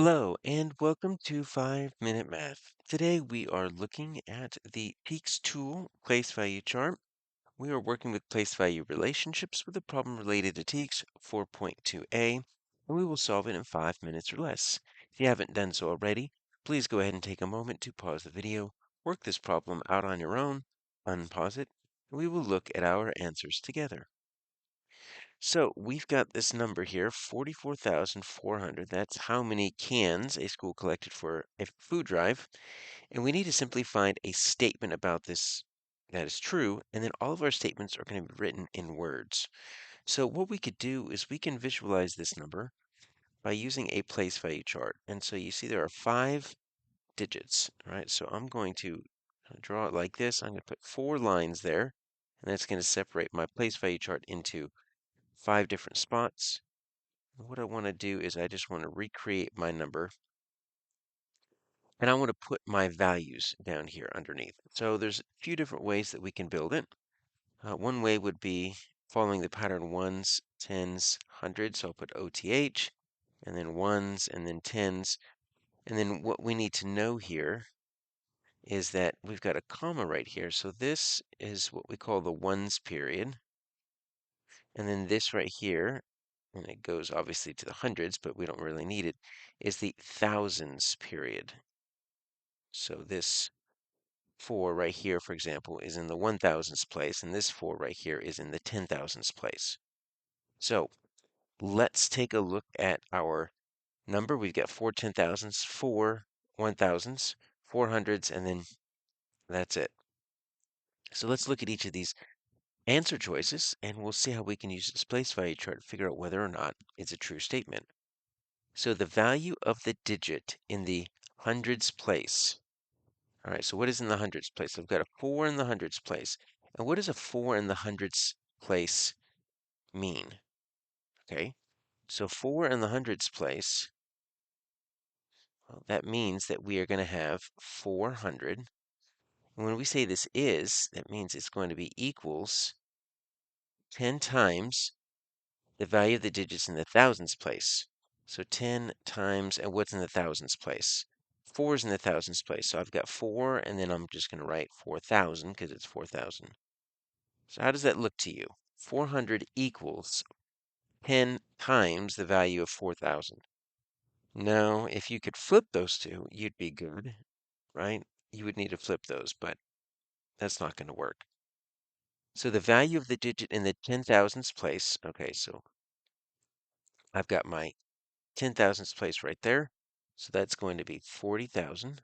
Hello and welcome to 5 Minute Math. Today we are looking at the TEKS tool place value chart. We are working with place value relationships with a problem related to TEKS 4.2a, and we will solve it in 5 minutes or less. If you haven't done so already, please go ahead and take a moment to pause the video, work this problem out on your own, unpause it, and we will look at our answers together. So we've got this number here, 44,400. That's how many cans a school collected for a food drive. And we need to simply find a statement about this that is true. And then all of our statements are going to be written in words. So what we could do is we can visualize this number by using a place value chart. And so you see there are 5 digits, right? So I'm going to draw it like this. I'm going to put 4 lines there. And that's going to separate my place value chart into 5 different spots. What I want to do is I just want to recreate my number and I want to put my values down here underneath. So there's a few different ways that we can build it. One way would be following the pattern ones, tens, hundreds. So I'll put OTH and then ones and then tens. And then what we need to know here is that we've got a comma right here. So this is what we call the ones period. And then this right here, and it goes obviously to the hundreds, but we don't really need it, is the thousands period. So this 4 right here, for example, is in the 1,000ths place, and this 4 right here is in the 10,000ths place. So let's take a look at our number. We've got 4 10,000ths, 4 1,000ths, 4 hundreds, and then that's it. So let's look at each of these answer choices, and we'll see how we can use this place value chart to figure out whether or not it's a true statement. So the value of the digit in the hundreds place. All right, so what is in the hundreds place? I've got a 4 in the hundreds place. And what does a 4 in the hundreds place mean? Okay, so 4 in the hundreds place, well, that means that we are going to have 400. And when we say this is, that means it's going to be equals 10 times the value of the digits in the thousands place. So 10 times, and what's in the thousands place? 4 is in the thousands place. So I've got 4, and then I'm just going to write 4,000 because it's 4,000. So how does that look to you? 400 equals 10 times the value of 4,000. Now, if you could flip those two, you'd be good, right? You would need to flip those, but that's not going to work. So the value of the digit in the 10,000ths place, okay, so I've got my 10,000ths place right there. So that's going to be 40,000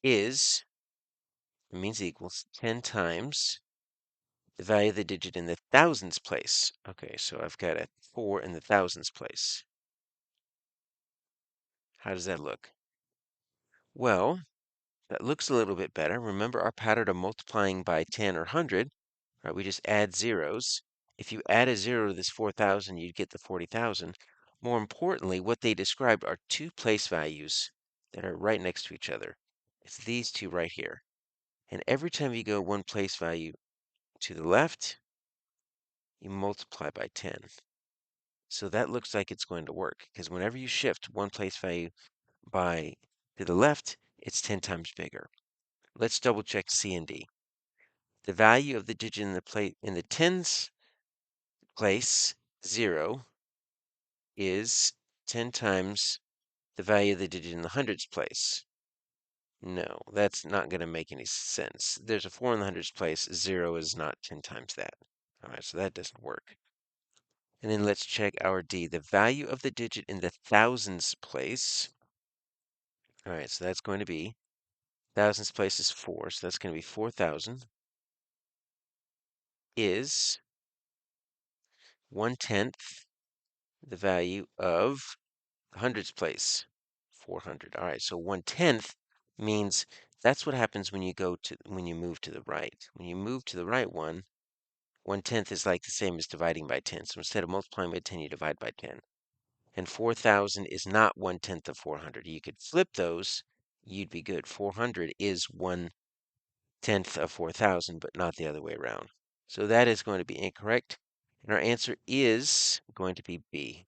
is, it means equals 10 times the value of the digit in the thousands place. Okay, so I've got a 4 in the thousands place. How does that look? Well, that looks a little bit better. Remember our pattern of multiplying by 10 or 100, right? We just add zeros. If you add a zero to this 4,000, you'd get the 40,000. More importantly, what they described are two place values that are right next to each other. It's these two right here. And every time you go one place value to the left, you multiply by 10. So that looks like it's going to work because whenever you shift one place value by to the left, it's 10 times bigger. Let's double check C and D. The value of the digit in the tens place, 0, is 10 times the value of the digit in the hundreds place. No, that's not going to make any sense. There's a 4 in the hundreds place. 0 is not 10 times that. All right, so that doesn't work. And then let's check our D. The value of the digit in the thousands place. All right, so that's going to be, thousands place is 4, so that's going to be 4,000 is 1/10 the value of hundreds place, 400. All right, so 1/10 means that's what happens when you move to the right. When you move to the right 1/10 is like the same as dividing by 10. So instead of multiplying by 10, you divide by 10. And 4,000 is not 1/10 of 400. You could flip those, you'd be good. 400 is 1/10 of 4,000, but not the other way around. So that is going to be incorrect. And our answer is going to be B.